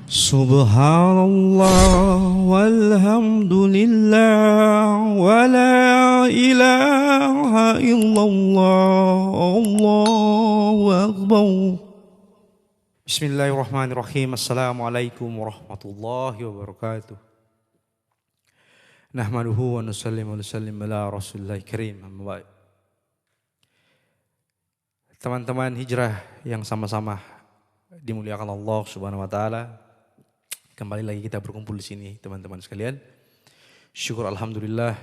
Subhanallah walhamdulillah wa la ilaha illallah Allahu akbar. Bismillahirrahmanirrahim. Assalamualaikum warahmatullahi wabarakatuh. Nahmaduhu wa nusallimu ala Rasulillahil karim. Amma ba'd. Teman-teman hijrah yang sama-sama dimuliakan Allah Subhanahu wa taala. Kembali lagi kita berkumpul di sini, teman-teman sekalian. Syukur alhamdulillah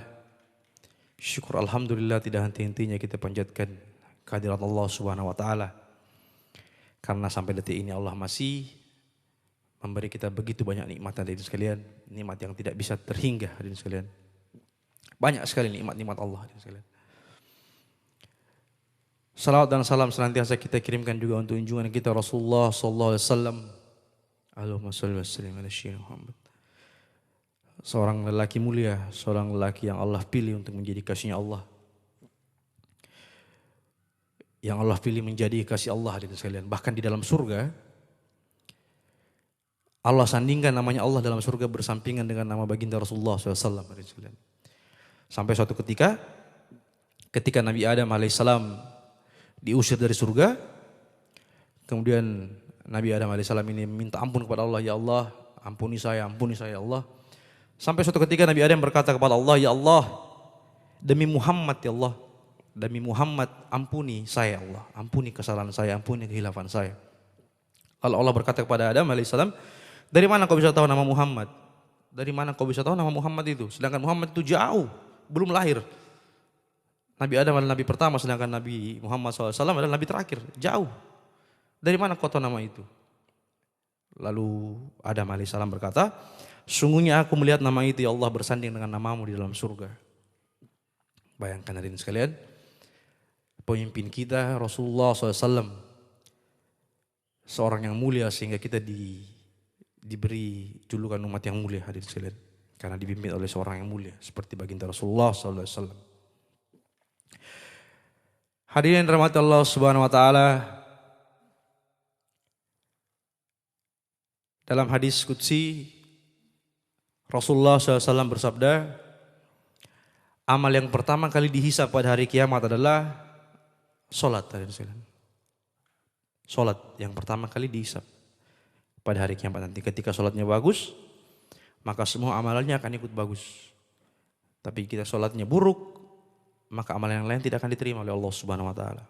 tidak henti-hentinya kita panjatkan kehadirat Allah Subhanahu wa taala. Karena sampai detik ini Allah masih memberi kita begitu banyak nikmat hadirin sekalian, nikmat yang tidak bisa terhingga hadirin sekalian. Banyak sekali nikmat-nikmat Allah hadirin sekalian. Salawat dan salam senantiasa kita kirimkan juga untuk junjungan kita Rasulullah sallallahu alaihi wasallam. Allahumma shalli wa sallim ala sayyidina Muhammad. Seorang lelaki mulia, seorang lelaki yang Allah pilih untuk menjadi kasihnya Allah. Yang Allah pilih menjadi kasih Allah hadirin sekalian. Bahkan di dalam surga Allah sandingkan namanya Allah dalam surga bersampingan dengan nama baginda Rasulullah SAW hadirin sekalian. Sampai suatu ketika Nabi Adam alaihissalam diusir dari surga, kemudian Nabi Adam alaihissalam ini minta ampun kepada Allah, ya Allah, ampuni saya ya Allah. Sampai suatu ketika Nabi Adam berkata kepada Allah, ya Allah, demi Muhammad ya Allah, demi Muhammad ampuni saya ya Allah, ampuni kesalahan saya, ampuni kehilafan saya. Lalu Allah berkata kepada Adam alaihissalam, dari mana kau bisa tahu nama Muhammad? Dari mana kau bisa tahu nama Muhammad itu? Sedangkan Muhammad itu jauh, belum lahir. Nabi Adam adalah Nabi pertama, sedangkan Nabi Muhammad SAW adalah Nabi terakhir, jauh. Dari mana kau tahu nama itu? Lalu Adam alaihissalam berkata, sungguhnya aku melihat nama itu ya Allah bersanding dengan namamu di dalam surga. Bayangkan hadirin sekalian, pemimpin kita Rasulullah SAW, seorang yang mulia sehingga kita diberi julukan umat yang mulia hadirin sekalian. Karena dipimpin oleh seorang yang mulia seperti baginda Rasulullah SAW. Hadirin rahmat Allah Subhanahu wa taala. Dalam hadis qudsi Rasulullah SAW bersabda, amal yang pertama kali dihisab pada hari kiamat adalah solat. Solat yang pertama kali dihisab pada hari kiamat nanti. Ketika solatnya bagus, maka semua amalannya akan ikut bagus. Tapi kita solatnya buruk, maka amalan yang lain tidak akan diterima oleh Allah Subhanahu wa taala.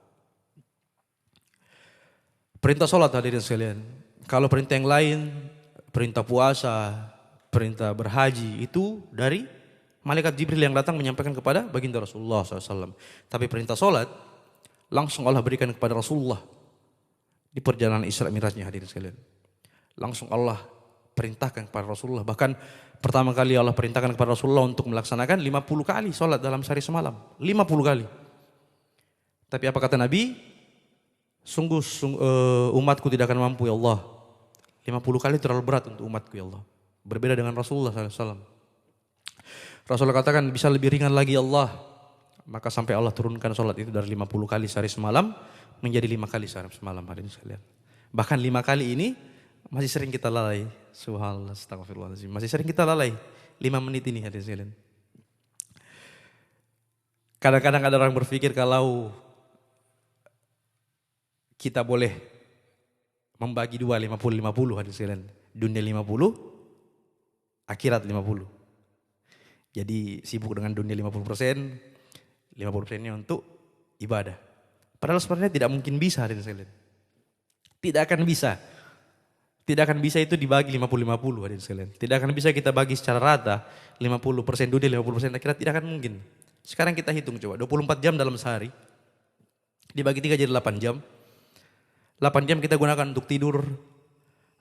Perintah solat hadirin sekalian. Kalau perintah yang lain, perintah puasa, perintah berhaji itu dari malaikat Jibril yang datang menyampaikan kepada baginda Rasulullah SAW. Tapi perintah solat langsung Allah berikan kepada Rasulullah di perjalanan Isra Mi'rajnya hadirin sekalian. Langsung Allah perintahkan kepada Rasulullah. Bahkan pertama kali Allah perintahkan kepada Rasulullah untuk melaksanakan 50 kali solat dalam sehari semalam. 50 kali. Tapi apa kata Nabi? Sungguh umatku tidak akan mampu ya Allah. 50 kali terlalu berat untuk umatku ya Allah. Berbeda dengan Rasulullah SAW. Rasulullah katakan bisa lebih ringan lagi ya Allah. Maka sampai Allah turunkan sholat itu dari 50 kali sehari semalam menjadi 5 kali sehari semalam hadirin sekalian. Bahkan 5 kali ini masih sering kita lalai. Subhanallah, astagfirullahaladzim. Masih sering kita lalai 5 menit ini hadirin sekalian. Kadang-kadang ada orang berpikir kalau kita boleh membagi dua 50-50 hadirin sekalian. Dunia 50, akhirat 50. Jadi sibuk dengan dunia 50%, 50%-nya untuk ibadah. Padahal sebenarnya tidak mungkin bisa hadirin sekalian. Tidak akan bisa. Tidak akan bisa itu dibagi 50-50 hadirin sekalian. Tidak akan bisa kita bagi secara rata 50% dunia, 50% akhirat, tidak akan mungkin. Sekarang kita hitung coba, 24 jam dalam sehari. Dibagi 3 jadi 8 jam. 8 jam kita gunakan untuk tidur,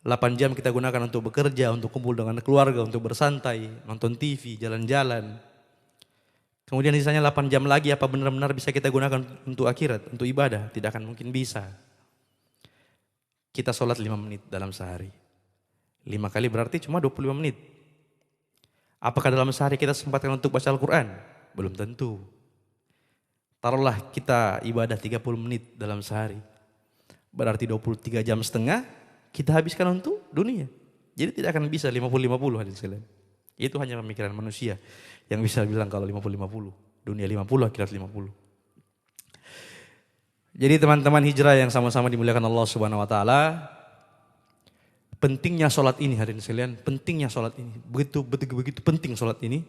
8 jam kita gunakan untuk bekerja, untuk kumpul dengan keluarga, untuk bersantai, nonton TV, jalan-jalan. Kemudian sisanya 8 jam lagi apa benar-benar bisa kita gunakan untuk akhirat, untuk ibadah? Tidak akan mungkin bisa. Kita sholat 5 menit dalam sehari. 5 kali berarti cuma 25 menit. Apakah dalam sehari kita sempatkan untuk baca Al-Quran? Belum tentu. Taruhlah kita ibadah 30 menit dalam sehari. Berarti 23 jam setengah kita habiskan untuk dunia. Jadi tidak akan bisa 50-50 hadirin sekalian. Itu hanya pemikiran manusia yang bisa bilang kalau 50-50. Dunia 50, akhirat 50. Jadi teman-teman hijrah yang sama-sama dimuliakan Allah Subhanahu wa taala, pentingnya sholat ini hadirin sekalian, pentingnya sholat ini. Begitu penting sholat ini.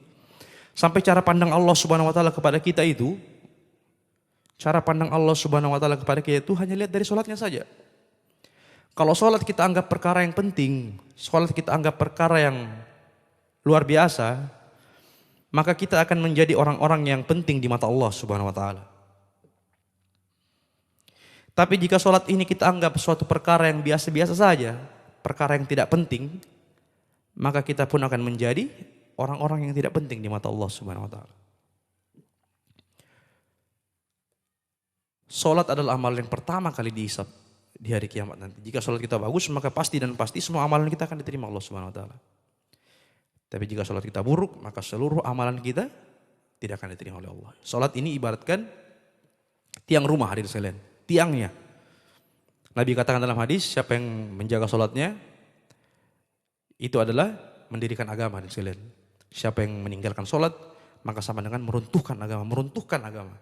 Sampai cara pandang Allah Subhanahu wa taala kepada kita itu, cara pandang Allah Subhanahu wa taala kepada kita itu hanya lihat dari sholatnya saja. Kalau sholat kita anggap perkara yang penting, sholat kita anggap perkara yang luar biasa, maka kita akan menjadi orang-orang yang penting di mata Allah Subhanahu wa taala. Tapi jika sholat ini kita anggap suatu perkara yang biasa-biasa saja, perkara yang tidak penting, maka kita pun akan menjadi orang-orang yang tidak penting di mata Allah Subhanahu wa taala. Sholat adalah amalan yang pertama kali dihisab di hari kiamat nanti. Jika sholat kita bagus, maka pasti semua amalan kita akan diterima Allah Subhanahu wa taala. Tapi jika sholat kita buruk, maka seluruh amalan kita tidak akan diterima oleh Allah. Sholat ini ibaratkan tiang rumah hadirin sekalian. Tiangnya. Nabi katakan dalam hadis, siapa yang menjaga sholatnya, itu adalah mendirikan agama hadirin sekalian. Siapa yang meninggalkan sholat, maka sama dengan meruntuhkan agama.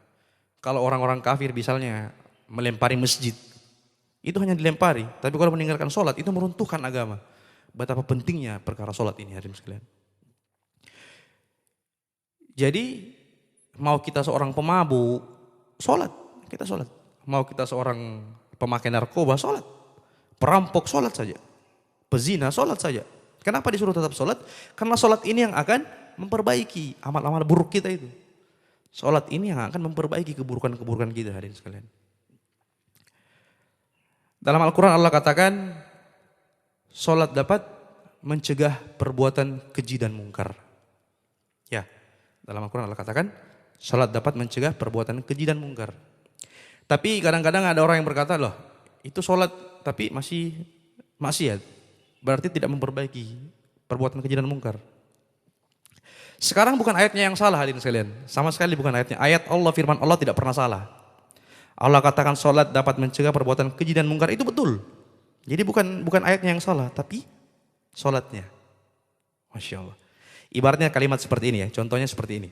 Kalau orang-orang kafir misalnya melempari masjid, itu hanya dilempari. Tapi kalau meninggalkan sholat, itu meruntuhkan agama. Betapa pentingnya perkara sholat ini hadirin sekalian. Jadi, mau kita seorang pemabuk, sholat, kita sholat. Mau kita seorang pemakai narkoba, sholat. Perampok, sholat saja. Pezina, sholat saja. Kenapa disuruh tetap sholat? Karena sholat ini yang akan memperbaiki amal-amal buruk kita itu. Sholat ini yang akan memperbaiki keburukan-keburukan kita hadirin sekalian. Dalam Al-Quran Allah katakan, sholat dapat mencegah perbuatan keji dan mungkar. Ya, dalam Al-Quran Allah katakan, sholat dapat mencegah perbuatan keji dan mungkar. Tapi kadang-kadang ada orang yang berkata, loh itu sholat tapi masih maksiat. Berarti tidak memperbaiki perbuatan keji dan mungkar. Sekarang bukan ayatnya yang salah hadirin sekalian. Sama sekali bukan ayatnya. Ayat Allah, firman Allah tidak pernah salah. Allah katakan sholat dapat mencegah perbuatan keji dan mungkar, itu betul. Jadi bukan ayatnya yang salah, tapi sholatnya. Masya Allah. Ibaratnya kalimat seperti ini ya, contohnya seperti ini.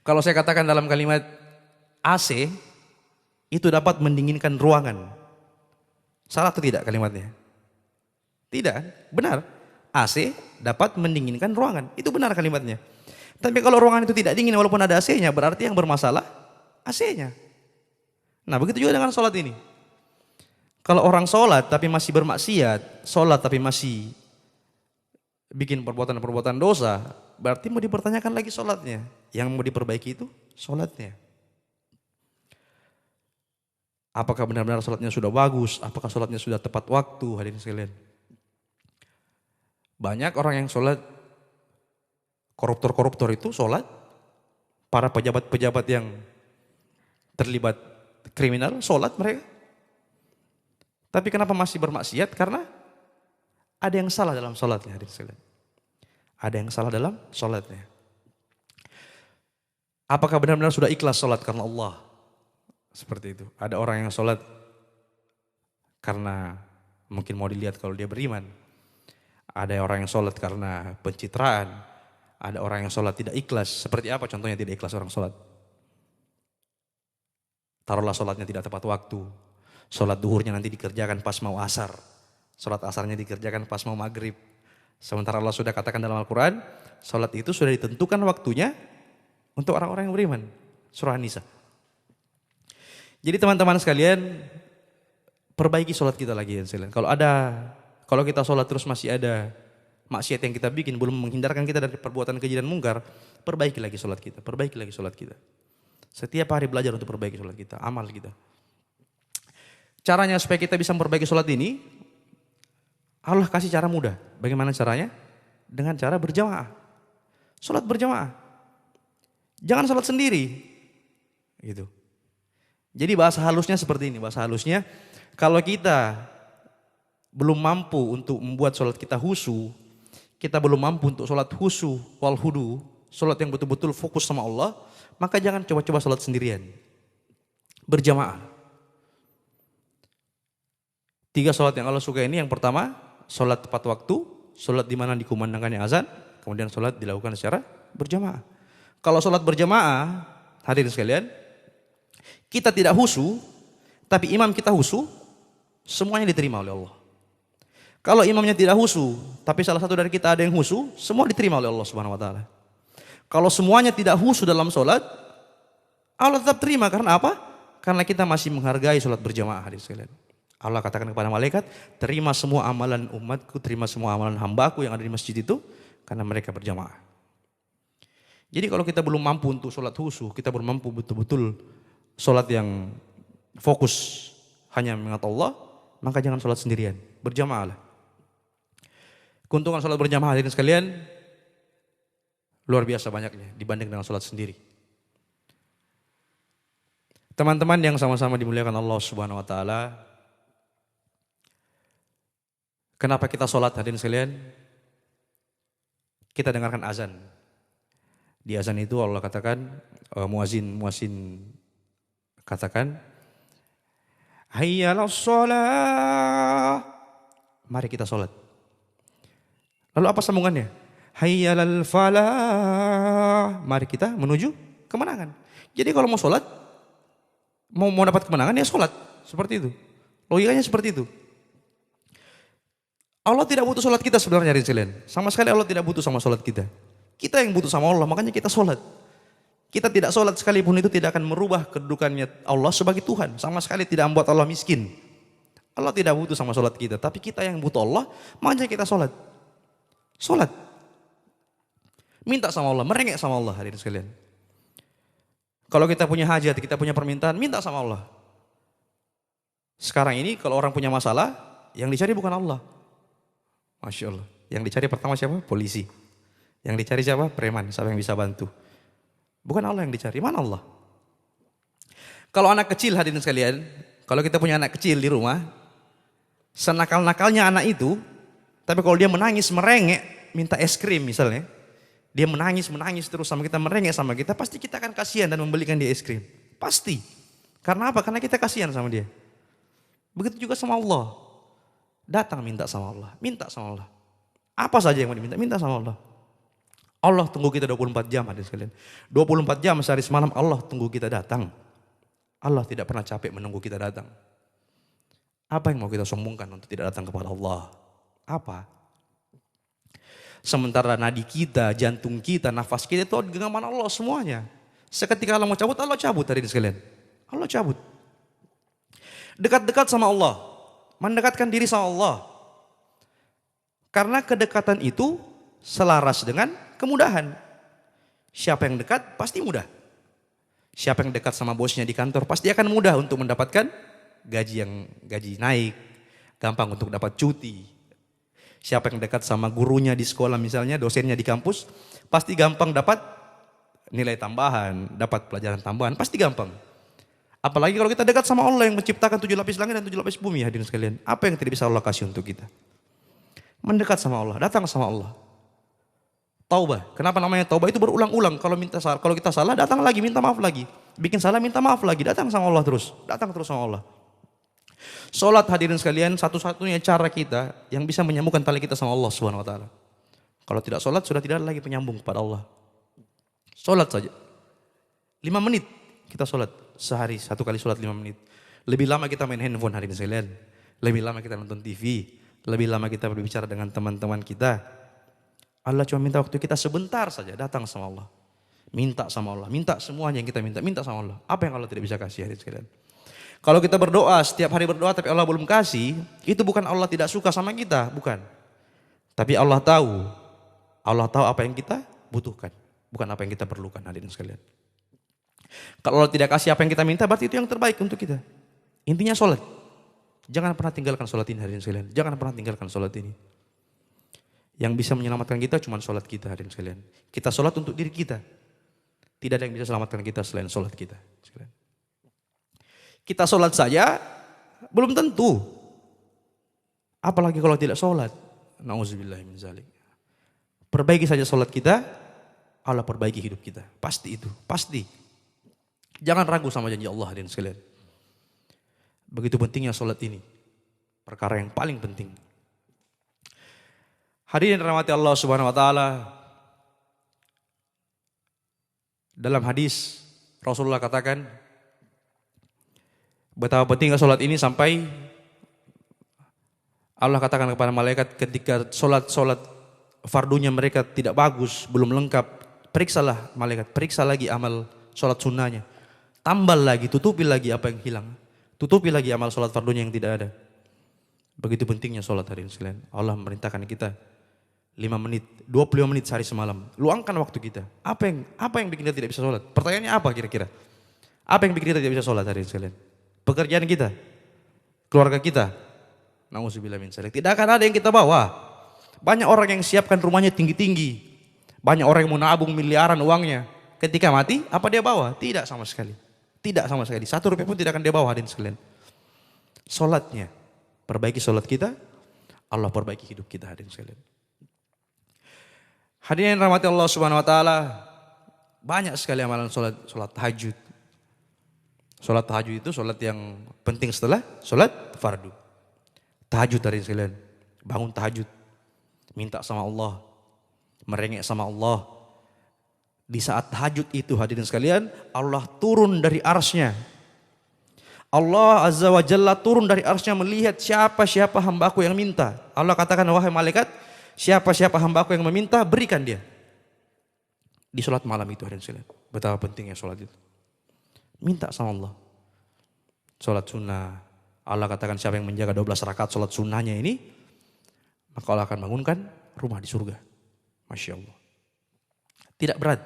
Kalau saya katakan dalam kalimat AC, itu dapat mendinginkan ruangan. Salah atau tidak kalimatnya? Tidak, benar. AC dapat mendinginkan ruangan, itu benar kalimatnya. Tapi kalau ruangan itu tidak dingin walaupun ada AC-nya, berarti yang bermasalah AC-nya. Nah begitu juga dengan sholat ini. Kalau orang sholat tapi masih bermaksiat, sholat tapi masih bikin perbuatan-perbuatan dosa, berarti mau dipertanyakan lagi sholatnya. Yang mau diperbaiki itu sholatnya. Apakah benar-benar sholatnya sudah bagus? Apakah sholatnya sudah tepat waktu? Hadirin sekalian. Banyak orang yang sholat, koruptor-koruptor itu sholat, para pejabat-pejabat yang terlibat kriminal, sholat mereka. Tapi kenapa masih bermaksiat? Karena ada yang salah dalam sholatnya. Hadirin sekalian. Ada yang salah dalam sholatnya. Apakah benar-benar sudah ikhlas sholat karena Allah? Seperti itu. Ada orang yang sholat karena mungkin mau dilihat kalau dia beriman. Ada orang yang sholat karena pencitraan. Ada orang yang sholat tidak ikhlas. Seperti apa contohnya tidak ikhlas orang sholat? Taruhlah sholatnya tidak tepat waktu. Sholat duhurnya nanti dikerjakan pas mau asar. Sholat asarnya dikerjakan pas mau maghrib. Sementara Allah sudah katakan dalam Al-Quran, sholat itu sudah ditentukan waktunya untuk orang-orang yang beriman. Surah An-Nisa. Jadi teman-teman sekalian, perbaiki sholat kita lagi ya sekalian. Kalau kita sholat terus masih ada maksiat yang kita bikin, belum menghindarkan kita dari perbuatan keji dan mungkar, perbaiki lagi sholat kita, perbaiki lagi sholat kita. Setiap hari belajar untuk perbaiki sholat kita, amal kita. Caranya supaya kita bisa memperbaiki sholat ini, Allah kasih cara mudah. Bagaimana caranya? Dengan cara berjamaah. Sholat berjamaah. Jangan sholat sendiri. Gitu. Jadi bahasa halusnya seperti ini, bahasa halusnya kalau kita belum mampu untuk membuat sholat kita khusyuk, kita belum mampu untuk sholat khusyuk wal hudu, sholat yang betul-betul fokus sama Allah, maka jangan coba-coba sholat sendirian. Berjamaah. 3 sholat yang Allah suka ini, yang pertama sholat tepat waktu, sholat di mana dikumandangkannya azan, kemudian sholat dilakukan secara berjamaah. Kalau sholat berjamaah, hadirin sekalian, kita tidak husu, tapi imam kita husu, semuanya diterima oleh Allah. Kalau imamnya tidak husu, tapi salah satu dari kita ada yang husu, semua diterima oleh Allah Subhanahu wa taala. Kalau semuanya tidak husu dalam sholat, Allah tetap terima. Karena apa? Karena kita masih menghargai sholat berjamaah, hadirin sekalian. Allah katakan kepada malaikat, terima semua amalan umatku, terima semua amalan hambaku yang ada di masjid itu, karena mereka berjamaah. Jadi kalau kita belum mampu untuk sholat khusyuk, kita belum mampu betul-betul sholat yang fokus hanya mengingat Allah, maka jangan sholat sendirian, berjamaah lah. Keuntungan sholat berjamaah hadirin sekalian, luar biasa banyaknya dibanding dengan sholat sendiri. Teman-teman yang sama-sama dimuliakan Allah Subhanahu wa taala, kenapa kita sholat hadirin sekalian? Kita dengarkan azan. Di azan itu Allah katakan, muazin katakan, hayya 'alas shalah. Mari kita sholat. Lalu apa sambungannya? Hayya 'alal falah. Mari kita menuju kemenangan. Jadi kalau mau sholat, mau dapat kemenangan ya sholat. Seperti itu. Logikanya seperti itu. Allah tidak butuh sholat kita sebenarnya hadirin sekalian. Sama sekali Allah tidak butuh sama sholat kita. Kita yang butuh sama Allah, makanya kita sholat. Kita tidak sholat sekalipun itu tidak akan merubah kedudukannya Allah sebagai Tuhan. Sama sekali tidak membuat Allah miskin. Allah tidak butuh sama sholat kita. Tapi kita yang butuh Allah, makanya kita sholat. Sholat. Minta sama Allah, merengek sama Allah hadirin sekalian. Kalau kita punya hajat, kita punya permintaan, minta sama Allah. Sekarang ini kalau orang punya masalah, yang dicari bukan Allah. Masya Allah. Yang dicari pertama siapa? Polisi. Yang dicari siapa? Preman. Siapa yang bisa bantu? Bukan Allah yang dicari. Mana Allah? Kalau anak kecil hadirin sekalian, kalau kita punya anak kecil di rumah, senakal-nakalnya anak itu, tapi kalau dia menangis merengek, minta es krim misalnya, dia menangis terus sama kita, merengek sama kita, pasti kita akan kasihan dan membelikan dia es krim. Pasti. Karena apa? Karena kita kasihan sama dia. Begitu juga sama Allah. Datang minta sama Allah, minta sama Allah. Apa saja yang mau diminta, minta sama Allah. Allah tunggu kita 24 jam hadirin sekalian. 24 jam sehari semalam Allah tunggu kita datang. Allah tidak pernah capek menunggu kita datang. Apa yang mau kita sombongkan untuk tidak datang kepada Allah? Apa? Sementara nadi kita, jantung kita, nafas kita itu di genggaman Allah semuanya. Seketika Allah mau cabut, Allah cabut hadirin sekalian. Allah cabut. Dekat-dekat sama Allah. Mendekatkan diri sama Allah. Karena kedekatan itu selaras dengan kemudahan. Siapa yang dekat pasti mudah. Siapa yang dekat sama bosnya di kantor pasti akan mudah untuk mendapatkan gaji naik, gampang untuk dapat cuti. Siapa yang dekat sama gurunya di sekolah misalnya, dosennya di kampus, pasti gampang dapat nilai tambahan, dapat pelajaran tambahan, pasti gampang. Apalagi kalau kita dekat sama Allah yang menciptakan 7 lapis langit dan 7 lapis bumi hadirin sekalian. Apa yang tidak bisa Allah kasih untuk kita? Mendekat sama Allah, datang sama Allah. Taubah. Kenapa namanya taubah? Itu berulang-ulang. Kalau kita salah, datang lagi, minta maaf lagi. Bikin salah, minta maaf lagi. Datang sama Allah terus. Datang terus sama Allah. Sholat hadirin sekalian, satu-satunya cara kita yang bisa menyambungkan tali kita sama Allah Subhanahu wa taala. Kalau tidak sholat, sudah tidak ada lagi penyambung kepada Allah. Sholat saja. 5 menit kita sholat. Sehari, 1 kali sholat 5 menit. Lebih lama kita main handphone hadirin sekalian. Lebih lama kita nonton TV. Lebih lama kita berbicara dengan teman-teman kita. Allah cuma minta waktu kita sebentar saja, datang sama Allah. Minta sama Allah, minta semuanya yang kita minta sama Allah. Apa yang Allah tidak bisa kasih hadirin sekalian? Kalau kita berdoa, setiap hari berdoa tapi Allah belum kasih, itu bukan Allah tidak suka sama kita, bukan. Tapi Allah tahu apa yang kita butuhkan, bukan apa yang kita perlukan hadirin sekalian. Kalau Allah tidak kasih apa yang kita minta, berarti itu yang terbaik untuk kita. Intinya sholat. Jangan pernah tinggalkan sholat ini hadirin sekalian. Jangan pernah tinggalkan sholat ini. Yang bisa menyelamatkan kita cuma sholat kita hadirin sekalian. Kita sholat untuk diri kita. Tidak ada yang bisa selamatkan kita selain sholat kita. Kita sholat saja belum tentu. Apalagi kalau tidak sholat. Nauzubillah min zalik. Perbaiki saja sholat kita, Allah perbaiki hidup kita. Pasti itu, pasti. Jangan ragu sama janji Allah hadirin sekalian. Begitu pentingnya sholat ini. Perkara yang paling penting. Hadirin rahmati Allah Subhanahu wa taala. Dalam hadis Rasulullah katakan betapa pentingnya salat ini sampai Allah katakan kepada malaikat ketika salat fardunya mereka tidak bagus, belum lengkap, periksalah malaikat, periksa lagi amal salat sunnahnya. Tambal lagi, tutupi lagi apa yang hilang. Tutupi lagi amal salat fardunya yang tidak ada. Begitu pentingnya salat hadirin sekalian. Allah memerintahkan kita 5 menit, 25 menit sehari semalam. Luangkan waktu kita. Apa yang bikin kita tidak bisa salat? Pertanyaannya apa kira-kira? Apa yang bikin kita tidak bisa salat hadirin sekalian? Pekerjaan kita, keluarga kita. Nauzubillah min dzalik. Tidak akan ada yang kita bawa. Banyak orang yang siapkan rumahnya tinggi-tinggi. Banyak orang yang mau nabung miliaran uangnya. Ketika mati, apa dia bawa? Tidak sama sekali. Tidak sama sekali. 1 rupiah pun tidak akan dia bawa hadirin sekalian. Salatnya. Perbaiki salat kita, Allah perbaiki hidup kita hadirin sekalian. Hadirin rahmati Allah Subhanahu wa taala. Banyak sekali amalan salat tahajud. Salat tahajud itu salat yang penting setelah salat fardu. Tahajud hadirin sekalian. Bangun tahajud. Minta sama Allah. Merengek sama Allah. Di saat tahajud itu hadirin sekalian, Allah turun dari arsy-Nya. Allah Azza wa Jalla turun dari arsy-Nya melihat siapa hambaku yang minta. Allah katakan, wahai malaikat, siapa hambaku yang meminta, berikan dia. Di sholat malam itu hadirin sekalian. Betapa pentingnya sholat itu. Minta sama Allah. Sholat sunnah. Allah katakan siapa yang menjaga 12 rakaat sholat sunnahnya ini, maka Allah akan bangunkan rumah di surga. Masya Allah. Tidak berat.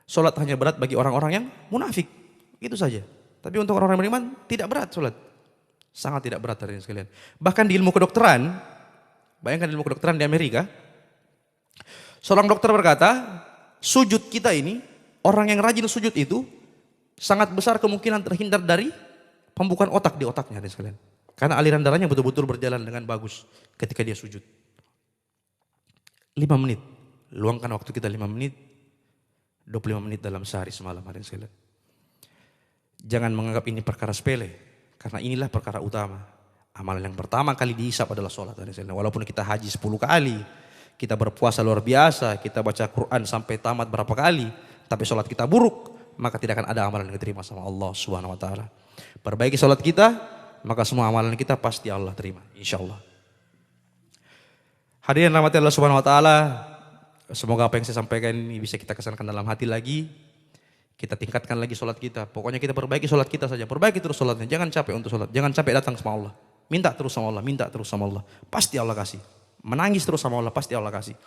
Sholat hanya berat bagi orang-orang yang munafik. Itu saja. Tapi untuk orang-orang beriman tidak berat sholat. Sangat tidak berat hadirin sekalian. Bahkan di ilmu kedokteran, bayangkan ilmu kedokteran di Amerika, seorang dokter berkata, sujud kita ini, orang yang rajin sujud itu, sangat besar kemungkinan terhindar dari pembukaan otak di otaknya hadirin sekalian. Karena aliran darahnya betul-betul berjalan dengan bagus ketika dia sujud. 5 menit. Luangkan waktu kita 5 menit. 25 menit dalam sehari semalam hadirin sekalian. Jangan menganggap ini perkara sepele. Karena inilah perkara utama. Amalan yang pertama kali dihisap adalah sholat hadirin sekalian. Walaupun kita haji 10 kali. Kita berpuasa luar biasa. Kita baca Quran sampai tamat berapa kali. Tapi sholat kita buruk. Maka tidak akan ada amalan yang diterima sama Allah Subhanahu wa taala. Perbaiki sholat kita, maka semua amalan kita pasti Allah terima, insyaallah. Hadirin rahmati Allah Subhanahu wa taala, semoga apa yang saya sampaikan ini bisa kita kesankan dalam hati lagi. Kita tingkatkan lagi sholat kita. Pokoknya kita perbaiki sholat kita saja. Perbaiki terus sholatnya. Jangan capek untuk sholat. Jangan capek datang sama Allah. Minta terus sama Allah. Minta terus sama Allah. Pasti Allah kasih. Menangis terus sama Allah. Pasti Allah kasih.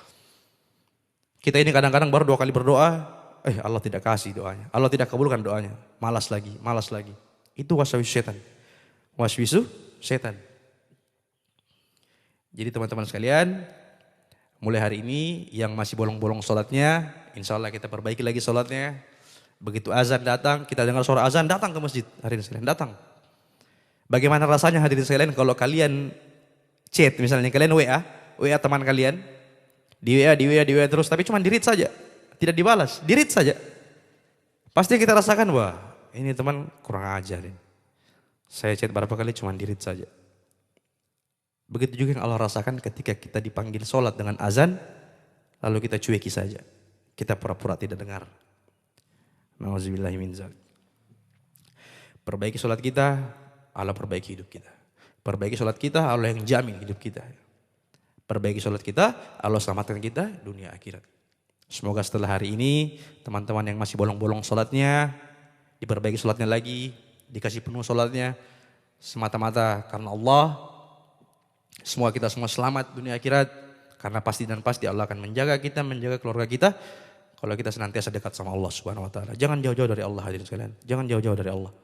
Kita ini kadang-kadang baru 2 kali berdoa. Allah tidak kasih doanya. Allah tidak kabulkan doanya. Malas lagi. Malas lagi. Itu waswis setan. Waswisu setan. Jadi teman-teman sekalian, mulai hari ini yang masih bolong-bolong sholatnya, insya Allah kita perbaiki lagi sholatnya. Begitu azan datang, kita dengar suara azan, datang ke masjid. Hadirin sekalian, datang. Bagaimana rasanya hadirin sekalian kalau kalian chat, misalnya kalian WA teman kalian, di WA terus, tapi cuma di-read saja. Tidak dibalas, di-read saja. Pasti kita rasakan, wah ini teman kurang ajar ini. Saya chat berapa kali cuma di-read saja. Begitu juga yang Allah rasakan ketika kita dipanggil sholat dengan azan, lalu kita cueki saja. Kita pura-pura tidak dengar. Nauzubillahi min dzalik. Perbaiki sholat kita, Allah perbaiki hidup kita. Perbaiki sholat kita, Allah yang jamin hidup kita. Perbaiki sholat kita, Allah selamatkan kita dunia akhirat. Semoga setelah hari ini teman-teman yang masih bolong-bolong sholatnya diperbaiki sholatnya lagi, dikasih penuh sholatnya semata-mata karena Allah. Semua kita semua selamat dunia akhirat karena pasti dan pasti Allah akan menjaga kita, menjaga keluarga kita kalau kita senantiasa dekat sama Allah Subhanahu wa taala. Jangan jauh-jauh dari Allah hadirin sekalian. Jangan jauh-jauh dari Allah.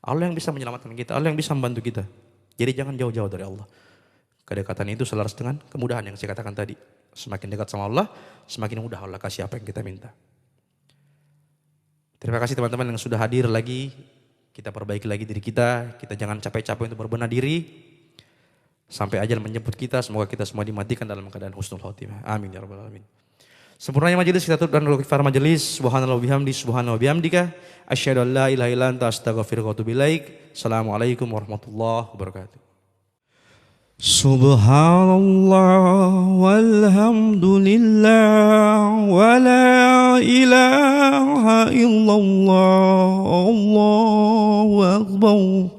Allah yang bisa menyelamatkan kita, Allah yang bisa membantu kita. Jadi jangan jauh-jauh dari Allah. Kedekatan itu selaras dengan kemudahan yang saya katakan tadi. Semakin dekat sama Allah, semakin mudah Allah kasih apa yang kita minta. Terima kasih teman-teman yang sudah hadir lagi. Kita perbaiki lagi diri kita. Kita jangan capek-capek untuk berbenah diri. Sampai ajal menjemput kita. Semoga kita semua dimatikan dalam keadaan husnul khotimah. Amin ya rabbal alamin. Sempurnanya majelis kita tutup dan kifar majelis. Subhanallah bihamdi, subhanallah bihamdika. Asyhadu an la ilaha illa anta astaghfiruka wa atubu ilaik. Assalamualaikum warahmatullahi wabarakatuh. Subhanallah walhamdulillah wa la ilaha illallah Allahu akbar.